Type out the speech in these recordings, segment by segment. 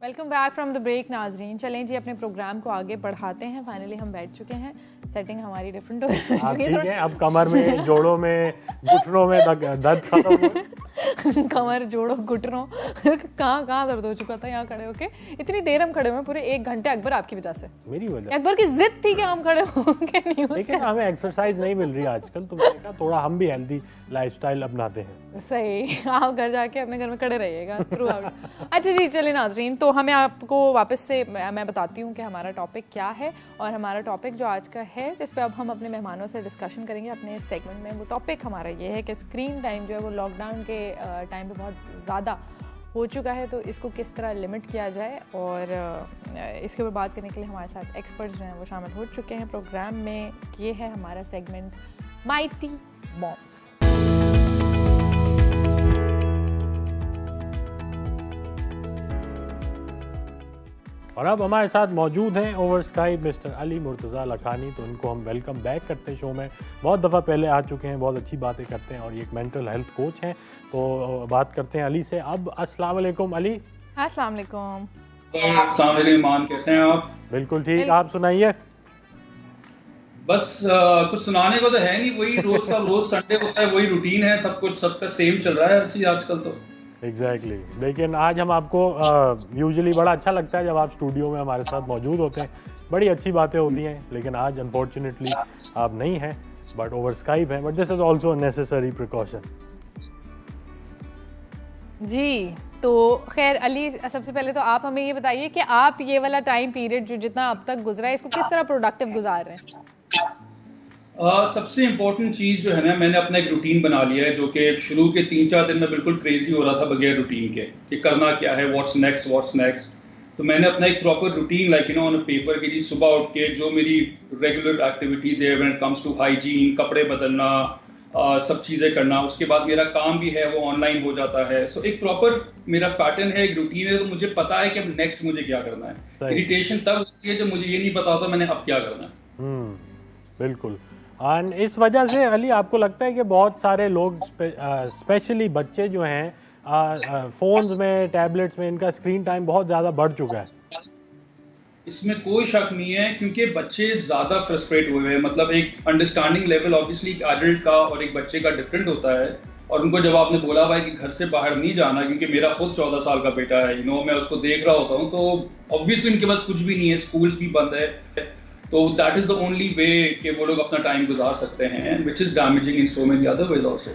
Welcome back from the break नाजरीन। चलें जी, अपने प्रोग्राम को आगे बढ़ाते हैं। फाइनली हम बैठ चुके हैं, सेटिंग हमारी डिफरेंट हो चुकी है। ठीक है, अब कमर में, जोड़ों में, घुटनों में दर्द खत्म हुआ। कमर, जोड़ों, घुटनों कहाँ दर्द हो चुका था यहाँ खड़े होके। इतनी देर हम खड़े हुए पूरे 1 घंटे अकबर आपकी वजह से। मेरी वजह? अकबर की जिद थी कि हम खड़े होंगे नहीं। लेकिन हमें एक्सरसाइज नहीं मिल रही आजकल, तो मैंने कहा थोड़ा हम भी हेल्दी लाइफस्टाइल अपनाते हैं। सही, आप घर जाके अपने घर में खड़े रहिएगा थ्रू आउट। अच्छा जी, चलिए नाजरीन, तो हमें आपको वापस से मैं बताती हूँ कि हमारा टॉपिक क्या है। और हमारा टॉपिक जो आज का है, जिस पे अब हम अपने मेहमानों से डिस्कशन करेंगे अपने इस सेगमेंट में, वो टॉपिक हमारा ये है कि स्क्रीन टाइम जो है वो लॉकडाउन के टाइम पे बहुत ज़्यादा हो चुका है, तो इसको किस तरह लिमिट किया जाए। और इसके ऊपर बात करने के लिए हमारे साथ एक्सपर्ट्स जो हैं वो शामिल हो चुके हैं प्रोग्राम में। ये है हमारा सेगमेंट माइटी मॉम्स। और अब हमारे साथ मौजूद हैं over sky mister Ali Murtaza Lakhani. तो इनको हम वेलकम बैक करते हैं शो में। बहुत दफ़ा पहले आ चुके हैं, बहुत अच्छी बातें करते हैं और ये एक मेंटल हेल्थ कोच हैं। तो बात करते हैं अली से अब। अस्सलाम वालेकुम अली। अस्सलाम वालेकुम। अस्सलाम वालेकुम ईमान, कैसे हैं आप? बिल्कुल ठीक, आप सुनाइए। बस कुछ सुनाने को तो है नहीं, वही रोज का रोज संडे होता है, वही रूटीन है, सब कुछ सबका सेम चल रहा है हर चीज आजकल तो। एग्जैक्टली लेकिन आज हम आपको यूजुअली बड़ा अच्छा लगता है जब आप स्टूडियो में हमारे साथ मौजूद होते हैं, बड़ी अच्छी बातें होती हैं। लेकिन आज अनफॉर्चुनेटली आप नहीं हैं, बट ओवर स्काइप है। But this is also necessary precaution. जी, तो खैर अली, सबसे पहले तो आप हमें ये बताइए कि आप ये वाला टाइम पीरियड जो जितना अब तक गुजरा है, इसको किस तरह प्रोडक्टिव गुजार रहे हैं? सबसे इम्पोर्टेंट चीज जो है ना, मैंने अपना एक रूटीन बना लिया है, जो कि शुरू के 3-4 दिन में बिल्कुल क्रेजी हो रहा था बगैर रूटीन के कि करना क्या है, व्हाट्स नेक्स्ट। तो मैंने अपना एक proper routine like on paper की, जी सुबह उठ के जो मेरी रेगुलर एक्टिविटीज है when it comes to hygiene, कपड़े बदलना, सब चीजें करना, उसके बाद मेरा काम भी है वो ऑनलाइन हो जाता है। सो एक प्रॉपर मेरा पैटर्न है, एक रूटीन है, तो मुझे पता है कि अब नेक्स्ट मुझे क्या करना है। इरिटेशन तब होती है जब मुझे ये नहीं पता होता मैंने अब क्या करना है। बिल्कुल। और इस वजह से अली आपको लगता है कि बहुत सारे लोग स्पेशली बच्चे जो हैं फोन्स में, टैबलेट्स में, इनका स्क्रीन टाइम बहुत ज़्यादा बढ़ चुका है? इसमें कोई शक नहीं है, क्योंकि बच्चे ज़्यादा फ्रस्ट्रेट हुए हैं। मतलब एक अंडरस्टैंडिंग लेवल ऑब्वियसली एक एडल्ट का और एक बच्चे का डिफरेंट होता है। और उनको जब आपने बोला भाई कि घर से बाहर नहीं जाना, क्योंकि मेरा खुद 14 साल का बेटा है, मैं उसको देख रहा होता हूँ, तो ऑब्वियसली उनके पास कुछ भी नहीं है, स्कूल्स भी बंद है, तो that is the only way कि वो लोग अपना टाइम गुजार सकते हैं, which is damaging in so many other ways also.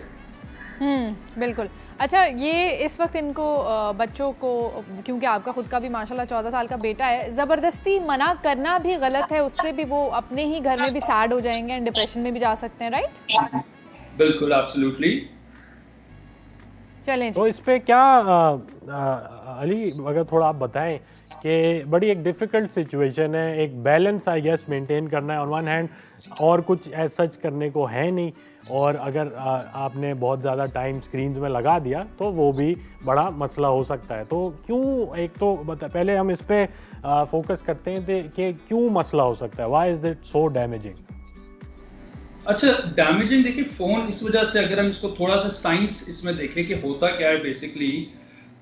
बिल्कुल। अच्छा, ये इस वक्त इनको बच्चों को, क्योंकि आपका खुद का भी माशाल्लाह 14 साल का बेटा है, जबरदस्ती मना करना भी गलत है, उससे भी वो अपने ही घर में भी सैड हो जाएंगे एंड डिप्रेशन में भी जा सकते हैं, राइट? बिल्कुल, एब्सोल्युटली। चलें तो इस पे क्या अली अगर थोड़ा आप बताएं कि बड़ी एक डिफिकल्ट सिचुएशन है, एक बैलेंस आई गेस मेंटेन करना है ऑन वन हैंड, और कुछ एज सच करने को है नहीं, और अगर आपने बहुत ज़्यादा टाइम स्क्रीन्स में लगा दिया तो वो भी बड़ा मसला हो सकता है। तो क्यों, एक तो पहले हम इस पे फोकस करते हैं कि क्यों मसला हो सकता है, why is it so damaging? अच्छा, डैमेजिंग देखिए फ़ोन इस वजह से, अगर हम इसको थोड़ा सा साइंस इसमें देखें कि होता क्या है बेसिकली,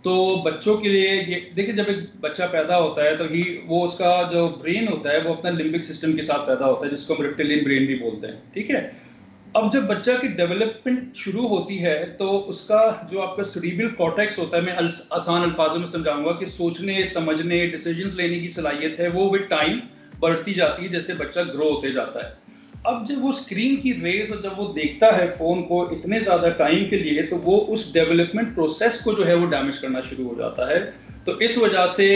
तो बच्चों के लिए ये देखिए, जब एक बच्चा पैदा होता है तो वो उसका जो ब्रेन होता है वो अपना लिम्बिक सिस्टम के साथ पैदा होता है, जिसको हम रेप्टिलियन ब्रेन भी बोलते हैं, ठीक है। अब जब बच्चा की डेवलपमेंट शुरू होती है तो उसका जो आपका सेरिब्रल कॉर्टेक्स होता है, मैं आसान अल्फाजों में समझाऊंगा कि सोचने, समझने, डिसीजंस लेने की सलाहियत है, वो विद टाइम बढ़ती जाती है जैसे बच्चा ग्रो होते जाता है। अब जब वो स्क्रीन की रेज और जब वो देखता है फोन को इतने ज्यादा टाइम के लिए, तो वो उस डेवलपमेंट प्रोसेस को जो है वो डैमेज करना शुरू हो जाता है। तो इस वजह से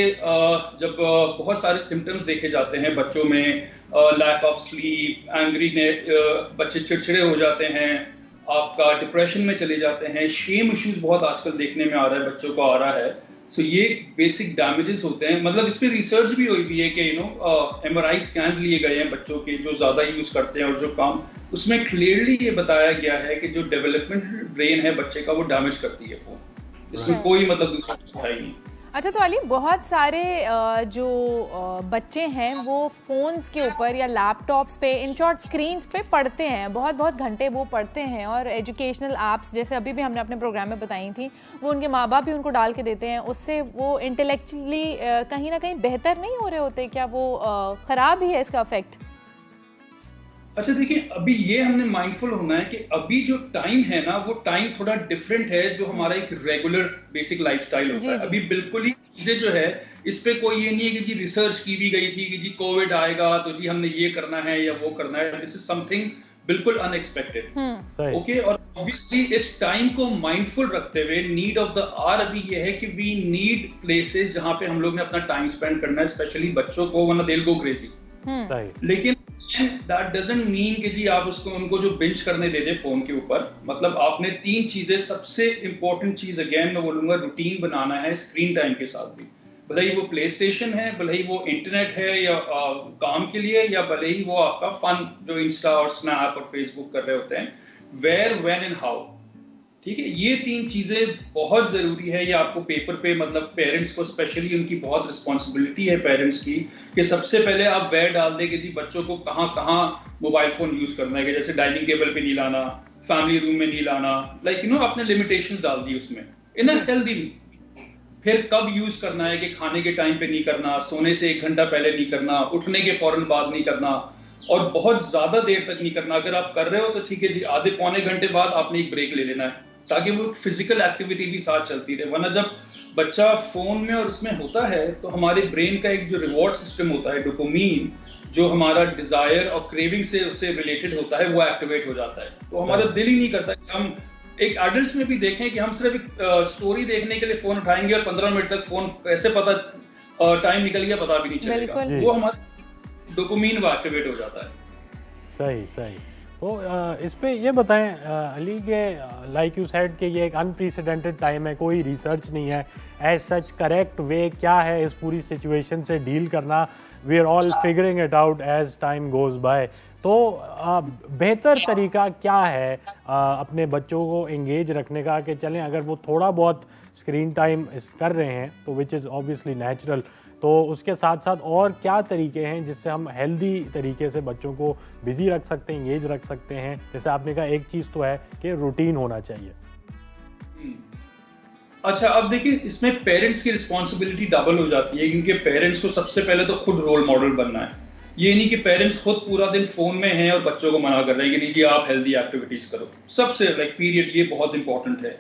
जब बहुत सारे सिम्टम्स देखे जाते हैं बच्चों में, लैक ऑफ स्लीप, एंग्री ने, बच्चे चिड़चिड़े हो जाते हैं, आपका डिप्रेशन में चले जाते हैं, शेम इश्यूज बहुत आजकल देखने में आ रहा है, बच्चों को आ रहा है। सो ये बेसिक डैमेजेस होते हैं। मतलब इस पे रिसर्च भी हुई भी है कि MRI स्कैन्स लिए गए हैं बच्चों के जो ज्यादा यूज करते हैं और जो कम, उसमें क्लियरली ये बताया गया है कि जो डेवलपमेंट ब्रेन है बच्चे का वो डैमेज करती है फोन। इसमें कोई मतलब दूसरा है ही नहीं। अच्छा, तो अली बहुत सारे जो बच्चे हैं वो फ़ोन्स के ऊपर या लैपटॉप्स पे, इन शॉर्ट स्क्रीन्स पे पढ़ते हैं, बहुत बहुत घंटे वो पढ़ते हैं, और एजुकेशनल ऐप्स जैसे अभी भी हमने अपने प्रोग्राम में बताई थी वो उनके माँ बाप भी उनको डाल के देते हैं, उससे वो इंटेलेक्चुअली कहीं ना कहीं बेहतर नहीं हो रहे होते क्या? वो ख़राब ही है इसका इफेक्ट? अच्छा देखिए, अभी ये हमने माइंडफुल होना है कि अभी जो टाइम है ना, वो टाइम थोड़ा डिफरेंट है जो हमारा एक रेगुलर बेसिक लाइफस्टाइल होता है। अभी बिल्कुल ही चीजें जो है इस पे कोई ये नहीं है कि जी रिसर्च की भी गई थी कि जी कोविड आएगा तो जी हमने ये करना है या वो करना है। दिस इज समथिंग बिल्कुल अनएक्सपेक्टेड। ओके, और ऑब्वियसली इस टाइम को माइंडफुल रखते हुए नीड ऑफ द आवर अभी ये है कि वी नीड प्लेसेस जहां पे हम लोग ने अपना टाइम स्पेंड करना है, स्पेशली बच्चों को, वरना दे विल गो क्रेजी। लेकिन that doesn't mean कि जी आप उसको उनको जो बिंज करने दे दे फोन के ऊपर। मतलब आपने 3 चीजें, सबसे इंपॉर्टेंट चीज अगेन मैं बोलूंगा, रूटीन बनाना है स्क्रीन टाइम के साथ भी। भले ही वो प्ले स्टेशन है, भले ही वो इंटरनेट है या काम के लिए, या भले ही वो आपका फन जो इंस्टा और स्नैप और फेसबुक कर रहे होते हैं, वेयर, व्हेन एंड हाउ। ठीक है, ये 3 चीजें बहुत जरूरी है। ये आपको पेपर पे, मतलब पेरेंट्स को स्पेशली उनकी बहुत रिस्पॉन्सिबिलिटी है पेरेंट्स की, कि सबसे पहले आप वेयर डाल दे कि जी बच्चों को कहाँ कहाँ मोबाइल फोन यूज करना है, कि जैसे डाइनिंग टेबल पे नहीं लाना, फैमिली रूम में नहीं लाना, लाइक आपने लिमिटेशंस डाल दी उसमें इन अ हेल्दी। फिर कब यूज करना है, कि खाने के टाइम पे नहीं करना, सोने से 1 घंटा पहले नहीं करना, उठने के फौरन बाद नहीं करना, और बहुत ज्यादा देर तक नहीं करना। अगर आप कर रहे हो तो ठीक है जी, आधे पौने घंटे बाद आपने एक ब्रेक ले लेना है, ताकि वो फिजिकल एक्टिविटी भी साथ चलती रहे। वरना जब बच्चा फोन में और उसमें होता है तो हमारे ब्रेन का एक जो रिवॉर्ड सिस्टम होता है, डोपामिन, जो हमारा डिजायर और क्रेविंग से उससे रिलेटेड होता है, वो एक्टिवेट हो जाता है। तो हमारा दिल ही नहीं करता कि हम एक एडल्ट्स में भी देखें कि हम सिर्फ एक स्टोरी देखने के लिए फोन उठाएंगे और 15 मिनट तक फोन कैसे पता टाइम निकल गया पता भी नहीं चलेगा। वो हमारा डोपामिन वो एक्टिवेट हो जाता है। सही सही। तो इस पे ये बताएं अली के, लाइक यू सेड कि ये एक अनप्रेसिडेंटेड टाइम है, कोई रिसर्च नहीं है एज सच, करेक्ट वे क्या है इस पूरी सिचुएशन से डील करना, we are all figuring it out as time goes by. तो बेहतर तरीका क्या है अपने बच्चों को एंगेज रखने का, कि चलें अगर वो थोड़ा बहुत स्क्रीन टाइम कर रहे हैं तो विच इज़ ऑब्वियसली नेचुरल, तो उसके साथ साथ और क्या तरीके हैं जिससे हम हेल्दी तरीके से बच्चों को बिजी रख सकते हैं, एंगेज रख सकते हैं? जैसे आपने कहा एक चीज़ तो है कि रूटीन होना चाहिए। अच्छा, अब देखिए इसमें पेरेंट्स की रिस्पॉन्सिबिलिटी डबल हो जाती है, क्योंकि पेरेंट्स को सबसे पहले तो खुद रोल मॉडल बनना है। ये नहीं कि पेरेंट्स खुद पूरा दिन फोन में हैं और बच्चों को मना कर रहे हैं कि नहीं जी आप हेल्दी एक्टिविटीज करो, सबसे लाइक पीरियड, ये बहुत इंपॉर्टेंट है।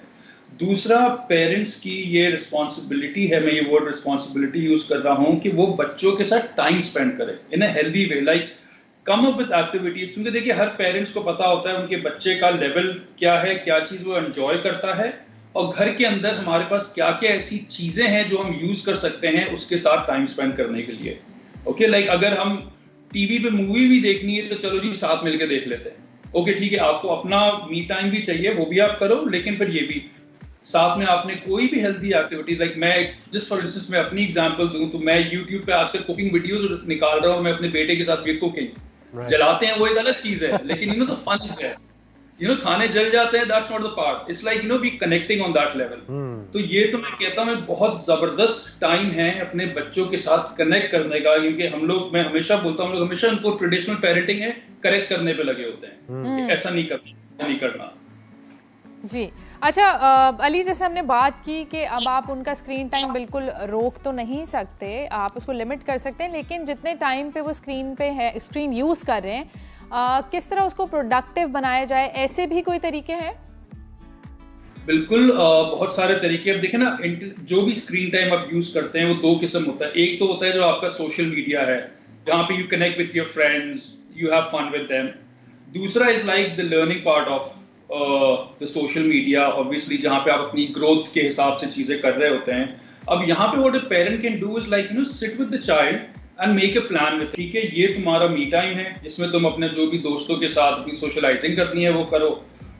दूसरा, पेरेंट्स की ये रिस्पॉन्सिबिलिटी है, मैं ये वर्ड रिस्पॉन्सिबिलिटी यूज कर रहा हूँ, कि वो बच्चों के साथ टाइम स्पेंड करें in a healthy way, like come up with activities. क्योंकि देखिए हर पेरेंट्स को पता होता है उनके बच्चे का लेवल क्या है, क्या चीज वो एंजॉय करता है, और घर के अंदर हमारे पास क्या क्या ऐसी चीजें हैं जो हम यूज कर सकते हैं उसके साथ टाइम स्पेंड करने के लिए। ओके, लाइक अगर हम टीवी पे मूवी भी देखनी है तो चलो जी साथ मिलकर देख लेते हैं। ओके ठीक है, आपको अपना मी टाइम भी चाहिए, वो भी आप करो, लेकिन फिर ये भी साथ में आपने कोई भी हेल्दी एक्टिविटीज, लाइक मैं जस्ट फॉर इंस्टेंस मैं अपनी एग्जांपल दूं तो मैं यूट्यूब पे आजकल कुकिंग वीडियोस निकाल रहा हूं, मैं अपने बेटे के साथ भी कुकिंग जलाते हैं, वो एक अलग चीज है, लेकिन तो फन है, खाने जल जाते हैं, that's not the part, it's like be connecting on that level. तो ये तो मैं कहता हूं बहुत जबरदस्त टाइम है अपने बच्चों के साथ कनेक्ट करने का, क्योंकि हम लोग, मैं हमेशा बोलता हूं, हम लोग हमेशा उनको ट्रेडिशनल पेरेंटिंग है करेक्ट करने पे लगे होते हैं, ऐसा नहीं करना जी। अच्छा अली, जैसे हमने बात की कि अब आप उनका स्क्रीन टाइम बिल्कुल रोक तो नहीं सकते, आप उसको लिमिट कर सकते हैं, लेकिन जितने टाइम पे वो स्क्रीन पे है, स्क्रीन यूज कर रहे हैं, किस तरह उसको प्रोडक्टिव बनाया जाए, ऐसे भी कोई तरीके हैं? बिल्कुल, बहुत सारे तरीके। अब देखें ना, जो भी स्क्रीन टाइम आप यूज करते हैं वो 2 किस्म होता है। एक तो होता है जो आपका सोशल मीडिया है, जहाँ पे you connect with your friends, you have fun with them. दूसरा is like the learning part of the social media, obviously जहाँ पे आप अपनी ग्रोथ के हिसाब से चीजें कर रहे होते हैं। अब यहाँ पे what a parent can do is like sit with the child and make a plan with, ठीक है ये तुम्हारा मी टाइम है जिसमें तुम अपने जो भी दोस्तों के साथ अपनी सोशलाइजिंग करनी है वो करो,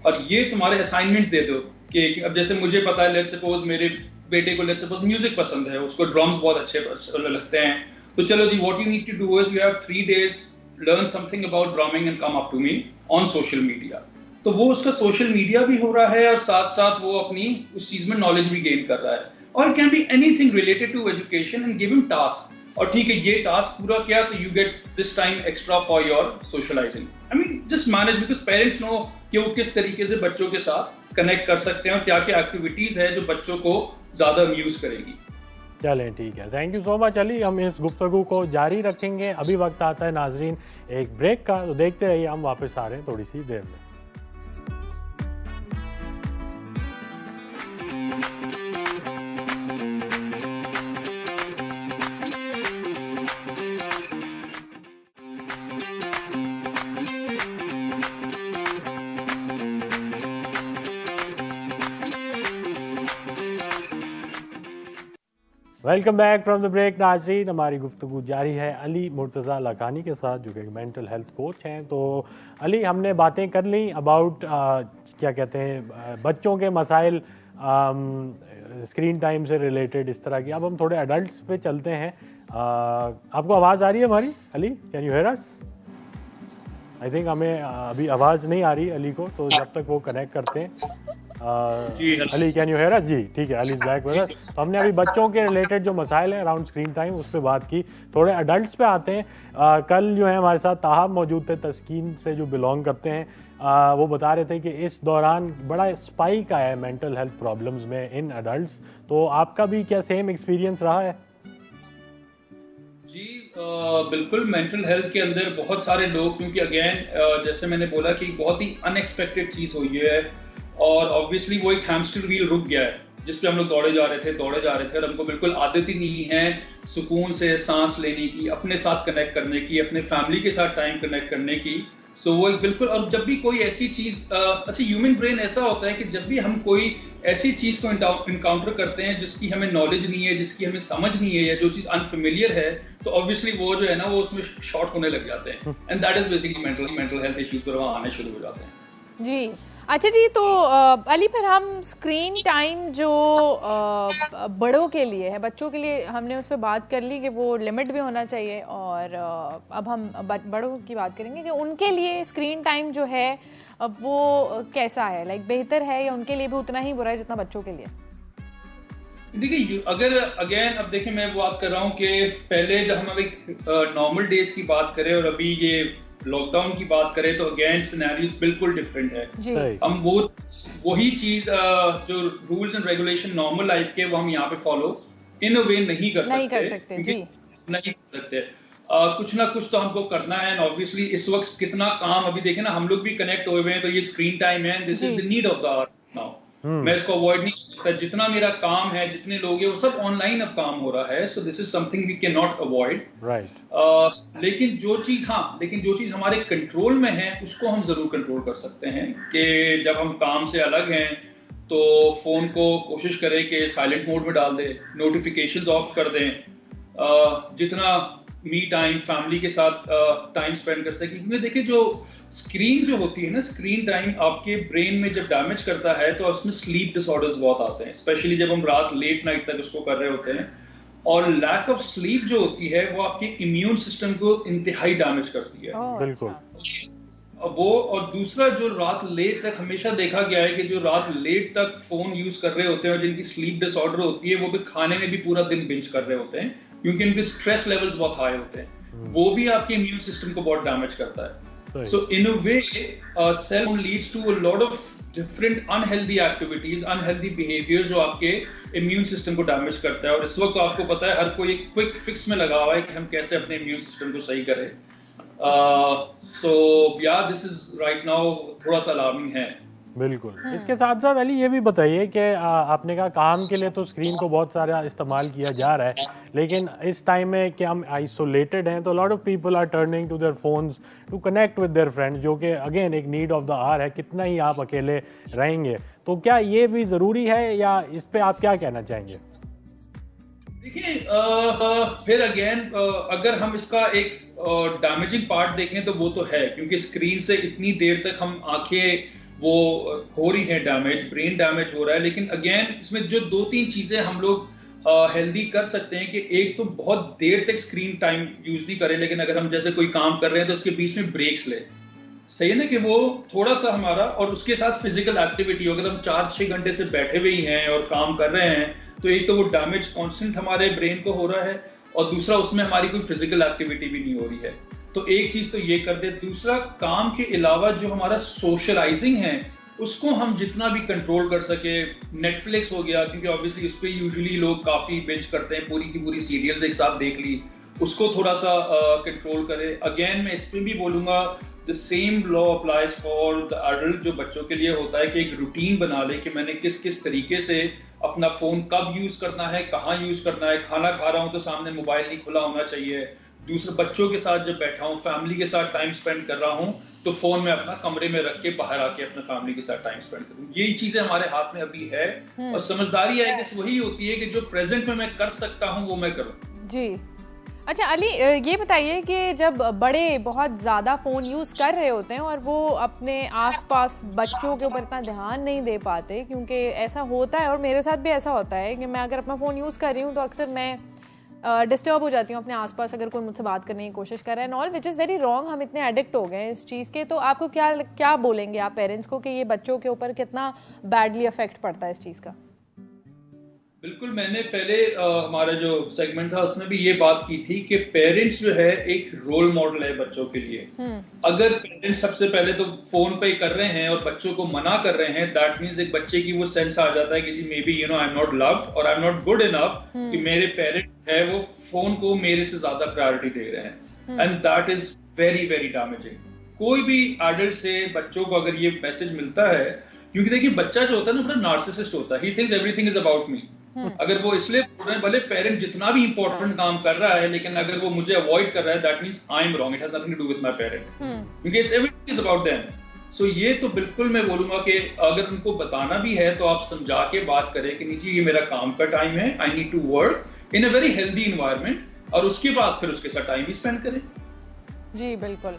और ये तुम्हारे असाइनमेंट्स दे दो कि अब जैसे मुझे पता है, लेट्स सपोज मेरे बेटे को लेट्स सपोज म्यूजिक पसंद है, उसको ड्रम्स बहुत अच्छे लगते हैं, तो चलो जी what you need to do is you have 3 days learn something about drumming and come up to me on social media. तो वो उसका सोशल मीडिया भी हो रहा है और साथ साथ वो अपनी उस चीज में नॉलेज भी गेन कर रहा है। और can be anything related to education and give him task, और ठीक है ये टास्क पूरा किया तो you get this time extra for your socializing. I mean just manage, because parents know कि वो किस तरीके से बच्चों के साथ कनेक्ट कर सकते हैं और क्या क्या एक्टिविटीज है जो बच्चों को ज्यादा अम्यूज करेगी। चलें ठीक है, thank you so much Ali. हम इस गुफ्तगू को जारी रखेंगे। अभी वक्त आता है नाजरीन एक ब्रेक का, तो देखते रहिए, हम वापस आ रहे हैं थोड़ी सी देर में। Welcome back from the break नाजरीन। हमारी गुफ्तगू जारी है अली मुर्तज़ा लखानी के साथ, जो कि मेंटल हेल्थ कोच हैं। तो अली, हमने बातें कर ली अबाउट क्या कहते हैं बच्चों के मसाइल, स्क्रीन टाइम से रिलेटेड इस तरह की। अब हम थोड़े अडल्ट्स पे चलते हैं। आपको आवाज़ आ रही है हमारी Ali? Can you hear us? I think हमें अभी आवाज़ नहीं आ रही अली को, तो जब तक वो कनेक्ट करते हैं। Ali can you hear us? जी ठीक है, Ali is back with us. तो हमने अभी बच्चों के रिलेटेड जो मसाइल हैं अराउंड स्क्रीन टाइम उस पर बात की। थोड़े अडल्ट्स पे आते हैं। कल जो है हमारे साथ ताहब मौजूद थे, तस्कीन से जो बिलोंग करते हैं। वो बता रहे थे कि इस दौरान बड़ा स्पाइक आया है मेंटल हेल्थ प्रॉब्लम्स में इन अडल्ट्स। तो आपका भी क्या सेम एक्सपीरियंस रहा है? जी बिल्कुल, मेंटल हेल्थ के अंदर बहुत सारे लोग, क्योंकि अगेन जैसे मैंने बोला कि बहुत ही अनएक्सपेक्टेड चीज हुई है, और ऑब्वियसली वो एक हैमस्टर व्हील रुक गया है जिस पे हम लोग दौड़े जा रहे थे और हमको बिल्कुल आदत ही नहीं है सुकून से सांस लेने की, अपने साथ कनेक्ट करने की, अपने फैमिली के साथ टाइम कनेक्ट करने की। सो वो एक बिल्कुल, और जब भी कोई ऐसी चीज अच्छा, ह्यूमन ब्रेन ऐसा होता है कि जब भी हम कोई ऐसी चीज को इनकाउंटर करते हैं जिसकी हमें नॉलेज नहीं है, जिसकी हमें समझ नहीं है, या जो चीज अनफेमिलियर है, तो ऑब्वियसली वो जो है ना वो उसमें शॉर्ट होने लग जाते हैं, and that is basically mental health issues पर वहाँ आने शुरू हो जाते हैं। जी अच्छा जी, तो अली फिर हम स्क्रीन टाइम जो बड़ों के लिए है, बच्चों के लिए हमने उस पर बात कर ली कि वो लिमिट भी होना चाहिए, और अब हम बड़ों की बात करेंगे कि उनके लिए स्क्रीन टाइम जो है अब वो कैसा है, लाइक बेहतर है या उनके लिए भी उतना ही बुरा है जितना बच्चों के लिए? देखिए अगर अगेन अब देखिए मैं बात कर रहा हूँ कि पहले जब हम एक नॉर्मल डेज की बात करें और अभी ये लॉकडाउन की बात करें तो अगेन सिनेरियोस बिल्कुल डिफरेंट है। हम वो वही चीज जो rules and regulation normal life के वो हम यहाँ पे फॉलो इन अ वे नहीं कर सकते जी, नहीं कर सकते। कुछ ना कुछ तो हमको करना है, एंड ऑब्वियसली इस वक्त कितना काम, अभी देखे ना हम लोग भी कनेक्ट हुए हैं, तो ये स्क्रीन टाइम है, this is the need of the hour now. मैं इसको अवॉइड नहीं कर सकता। जितना मेरा काम है, जितने लोग हैं, वो सब ऑनलाइन अब काम हो रहा है, so this is something we can not avoid, right. लेकिन जो चीज हमारे कंट्रोल में है उसको हम जरूर कंट्रोल कर सकते हैं, कि जब हम काम से अलग हैं तो फोन को कोशिश करें कि साइलेंट मोड में डाल दें, नोटिफिकेशंस ऑफ कर दें, जितना मी टाइम फैमिली के साथ टाइम स्पेंड कर सके। क्योंकि देखिए जो स्क्रीन जो होती है ना, स्क्रीन टाइम आपके ब्रेन में जब डैमेज करता है तो उसमें स्लीप डिसऑर्डर्स बहुत आते हैं, स्पेशली जब हम रात लेट नाइट तक उसको कर रहे होते हैं। और लैक ऑफ स्लीप जो होती है वो आपके इम्यून सिस्टम को इंतहाई डैमेज करती है। बिल्कुल। वो और दूसरा जो रात लेट तक, हमेशा देखा गया है कि जो रात लेट तक फोन यूज कर रहे होते हैं और जिनकी स्लीप डिसऑर्डर होती है, वो भी खाने में भी पूरा दिन बिंज कर रहे होते हैं, क्योंकि उनके स्ट्रेस लेवल्स बहुत हाई होते हैं। वो भी आपके इम्यून सिस्टम को बहुत डैमेज करता है। So in a way, cell phone leads to a lot of different unhealthy activities, unhealthy behaviors जो आपके immune system को डैमेज करता है। और इस वक्त आपको पता है हर कोई एक क्विक फिक्स में लगा हुआ है कि हम कैसे अपने इम्यून सिस्टम को सही करें। So yeah, this is right now थोड़ा सा अलार्मिंग है। बिल्कुल। इसके साथ साथ अली ये भी बताइए कि आपने कहा काम के लिए तो स्क्रीन को बहुत सारा इस्तेमाल किया जा रहा है, लेकिन इस टाइम में कि हम आइसोलेटेड हैं तो lot of people are turning to their phones to connect with their friends, जो कि अगेन एक नीड ऑफ द आवर है। कितना ही आप अकेले रहेंगे, तो क्या ये भी ज़रूरी है, या इस पे आप क्या कहना चाहेंगे? देखिए फिर अगेन अगर हम इसका एक डैमेजिंग पार्ट देखें तो वो तो है, क्योंकि स्क्रीन से इतनी देर तक हम आंखें वो हो रही है डैमेज, ब्रेन डैमेज हो रहा है। लेकिन अगेन इसमें जो 2-3 चीजें हम लोग हेल्दी कर सकते हैं कि एक तो बहुत देर तक स्क्रीन टाइम यूज नहीं करें, लेकिन अगर हम जैसे कोई काम कर रहे हैं तो उसके बीच में ब्रेक्स ले, सही है ना, कि वो थोड़ा सा हमारा, और उसके साथ फिजिकल एक्टिविटी। अगर हम 4-6 घंटे से बैठे हुए ही हैं और काम कर रहे हैं तो एक तो वो डैमेज कॉन्स्टेंट हमारे ब्रेन को हो रहा है, और दूसरा उसमें हमारी कोई फिजिकल एक्टिविटी भी नहीं हो रही है। तो एक चीज तो ये कर दे। दूसरा, काम के अलावा जो हमारा सोशलाइजिंग है उसको हम जितना भी कंट्रोल कर सके, नेटफ्लिक्स हो गया, क्योंकि ऑब्वियसली उस पर यूजुअली लोग काफी बिंज करते हैं, पूरी की पूरी सीरियल्स एक साथ देख ली, उसको थोड़ा सा कंट्रोल करें। अगेन मैं इस पे भी बोलूंगा, the same law applies for the adult. जो बच्चों के लिए होता है कि एक रूटीन बना ले कि मैंने किस किस तरीके से अपना फोन कब यूज करना है, कहाँ यूज करना है। खाना खा रहा हूं तो सामने मोबाइल नहीं खुला होना चाहिए। दूसरे बच्चों के साथ जब बैठा हूँ, फैमिली के साथ टाइम स्पेंड कर रहा हूँ, तो फोन में अपना कमरे में रख के बाहर आके अपने फैमिली के साथ टाइम स्पेंड करूँ। यही चीजें हमारे हाथ में अभी है, और समझदारी है कि वही होती है कि जो प्रेजेंट में मैं कर सकता हूँ वो मैं करूँ। जी। अच्छा अली, ये बताइए कि जब बड़े बहुत ज़्यादा फ़ोन यूज़ कर रहे होते हैं और वो अपने आसपास बच्चों के ऊपर इतना ध्यान नहीं दे पाते, क्योंकि ऐसा होता है और मेरे साथ भी ऐसा होता है कि मैं अगर अपना फ़ोन यूज़ कर रही हूँ तो अक्सर मैं डिस्टर्ब हो जाती हूँ अपने आसपास अगर कोई मुझसे बात करने की कोशिश कर रहा है, all which is very wrong. हम इतने एडिक्ट हो गए हैं इस चीज़ के। तो आपको क्या बोलेंगे आप पेरेंट्स को कि ये बच्चों के ऊपर कितना बैडली अफेक्ट पड़ता है इस चीज़ का? बिल्कुल, मैंने पहले हमारा जो सेगमेंट था उसमें भी ये बात की थी कि पेरेंट्स जो है एक रोल मॉडल है बच्चों के लिए। अगर पेरेंट्स सबसे पहले तो फोन पे कर रहे हैं और बच्चों को मना कर रहे हैं, दैट मींस एक बच्चे की वो सेंस आ जाता है कि जी maybe I am not loved और I am not good enough कि मेरे पेरेंट्स है वो फोन को मेरे से ज्यादा प्रायोरिटी दे रहे हैं, and that is very very damaging. कोई भी एडल्ट से बच्चों को अगर ये मैसेज मिलता है, क्योंकि देखिए बच्चा जो होता है ना बड़ा नार्सिसिस्ट होता है, he thinks everything is about me. अगर वो इसलिए बोल रहे हैं, भले पेरेंट जितना भी इंपॉर्टेंट काम कर रहा है, लेकिन अगर वो मुझे अवॉइड कर रहा है, that means I am wrong, it has nothing to do with my parent, क्योंकि it's everything is about them. So ये तो बिल्कुल मैं बोलूंगा कि अगर उनको बताना भी है तो आप समझा के बात करें कि नहीं जी ये मेरा काम का टाइम है, I need to work in a very healthy environment, और उसके बाद फिर उसके साथ टाइम भी स्पेंड करें। जी बिल्कुल।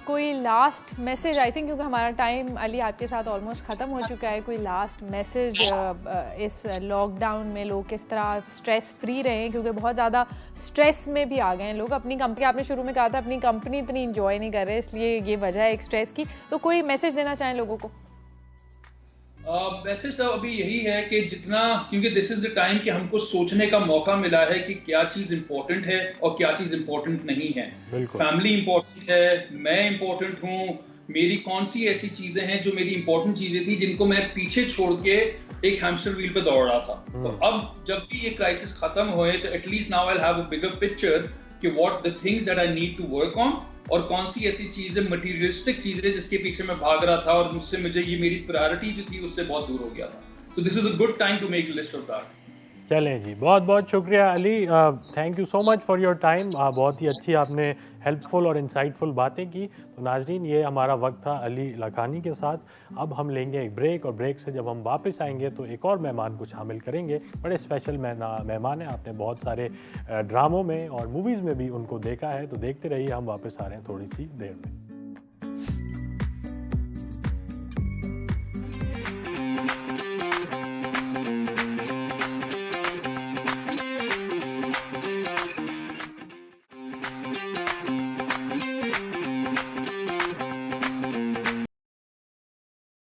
कोई लास्ट मैसेज, आई थिंक क्योंकि हमारा टाइम अली आपके साथ ऑलमोस्ट ख़त्म हो चुका है, कोई लास्ट मैसेज इस लॉकडाउन में लोग किस तरह स्ट्रेस फ्री रहें, क्योंकि बहुत ज़्यादा स्ट्रेस में भी आ गए हैं लोग। अपनी कंपनी, आपने शुरू में कहा था अपनी कंपनी इतनी इंजॉय नहीं कर रहे, इसलिए ये वजह है एक स्ट्रेस की। तो कोई मैसेज देना चाहें लोगों को? वैसे सब अभी यही है कि जितना, क्योंकि दिस इज द टाइम कि हमको सोचने का मौका मिला है कि क्या चीज इंपॉर्टेंट है और क्या चीज इंपॉर्टेंट नहीं है। फैमिली इंपॉर्टेंट है, मैं इंपॉर्टेंट हूँ, मेरी कौन सी ऐसी चीजें हैं जो मेरी इंपॉर्टेंट चीजें थी जिनको मैं पीछे छोड़ के एक हैमस्टर व्हील पे दौड़ रहा था। तो अब जब भी ये क्राइसिस खत्म हुए तो at least now I have a bigger picture कि what the things that I need to work on, और कौन सी ऐसी चीजें, मटीरियलिस्टिक चीजें जिसके पीछे मैं भाग रहा था और मुझसे मुझे ये मेरी प्रायोरिटी जो थी उससे बहुत दूर हो गया था। So this is a good time to make list of that. चलें जी, बहुत बहुत शुक्रिया Ali, thank you so much for your time. बहुत ही अच्छी आपने हेल्पफुल और इंसाइटफुल बातें की। तो नाजरीन, ये हमारा वक्त था अली लखानी के साथ। अब हम लेंगे एक ब्रेक, और ब्रेक से जब हम वापस आएंगे तो एक और मेहमान को शामिल करेंगे। बड़े स्पेशल मेहमान हैं, आपने बहुत सारे ड्रामों में और मूवीज़ में भी उनको देखा है। तो देखते रहिए, हम वापस आ रहे हैं थोड़ी सी देर में।